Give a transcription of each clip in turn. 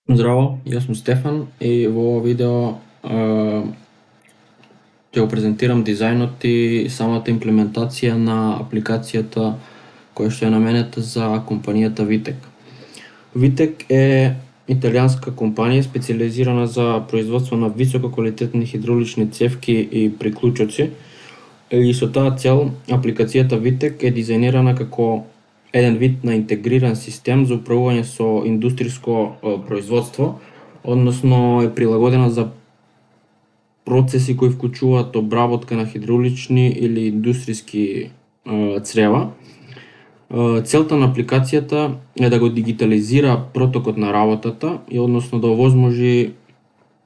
Здраво, јас сум Стефан и во ова видео ќе го презентирам дизајнот и самата имплементација на апликацијата која што е наменета за компанијата Витек. Витек е италијанска компанија специјализирана за производство на висококвалитетни хидраулични цевки и приклучоци и со таа цел апликацијата Витек е дизајнирана како еден вид на интегриран систем за управување со индустриско производство, односно е прилагодена за процеси кои вклучуваат обработка на хидраулични или индустријски црева. Целта на апликацијата е да го дигитализира протокот на работата и односно да овозможи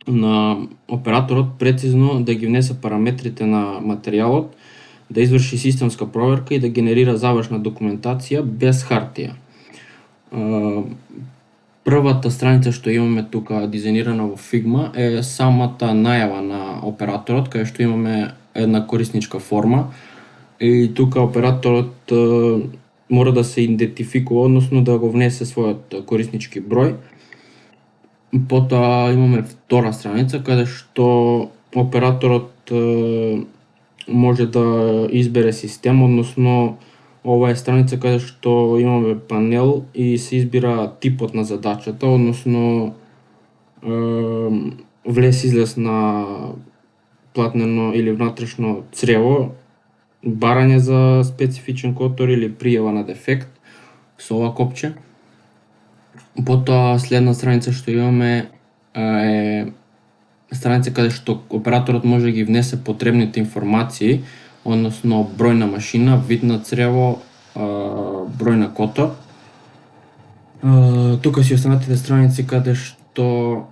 на операторот прецизно да ги внесе параметрите на материјалот, да изврши системска проверка и да генерира завршна документација без хартија. Првата страница што имаме тука дизајнирана во Figma е самата најава на операторот, кај што имаме една корисничка форма и тука операторот мора да се идентификува, односно да го внесе својот кориснички број. Потоа имаме втора страница каде што операторот може да избере систем, односно ова е страница каде што имаме панел и се избира типот на задачата, односно влез-излез на платнено или внатрешно црево, барање за специфичен котор или пријава на дефект со ова копче. Потоа следна страница што имаме е страница каде што операторот може да ги внесе потребните информации, односно број на машина, вид на црево, број на котор. Тука си останатите страници каде што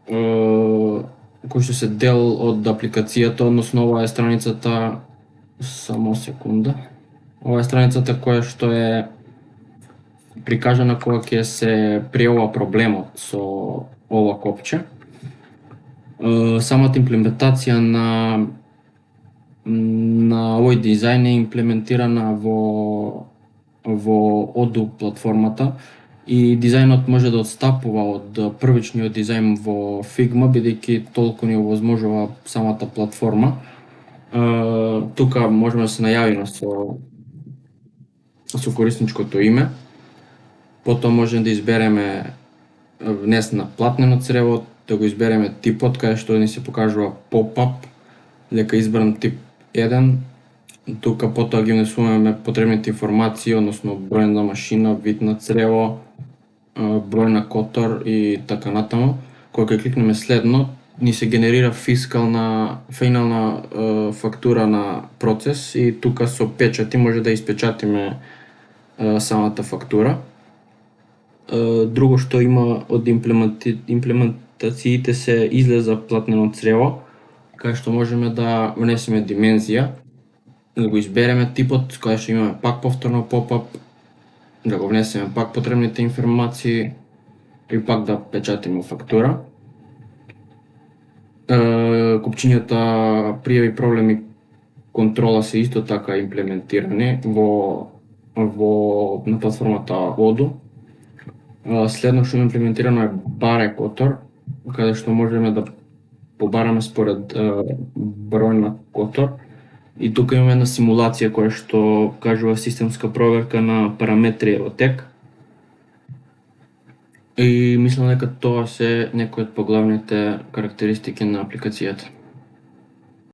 кои што се дел од апликацијата, односно ова е страницата, само секунда. Ова е страницата која што е прикажана кога ќе се пријавува проблемот со ова копче. Самата имплементација на овој дизајн е имплементирана во Odoo платформата и дизајнот може да отстапува од првичниот дизајн во Figma, бидејќи толку ни овозможува самата платформа. Тука можеме да се најавиме со корисничкото име. Потоа можеме да избереме внес на платнено црево, да го избереме типот, каде што ни се покажува pop-up, дека избран тип 1. Тука потоа ги внесуваме потребните информации, односно број на машина, вид на црево, број на котор и така натаму. Кога ќе кликнеме следно, ни се генерира финална фактура на процес и тука со печати може да испечатиме самата фактура. Друго што има од имплементациите се излез за платнено црево, кај што можеме да внесеме димензија, да го избереме типот, кај што имаме пак повторно pop-up, да го внесеме пак потребните информации и пак да печатиме фактура. Копчињата пријави проблеми контрола се исто така имплементирани на платформата Odoo. Следно што имплементирано е баре котор, каде што можеме да побараме според број на котор. И тука имаме една симулација која што кажува системска проверка на параметри Евотек. И мислам дека тоа се некои од поглавните карактеристики на апликацијата.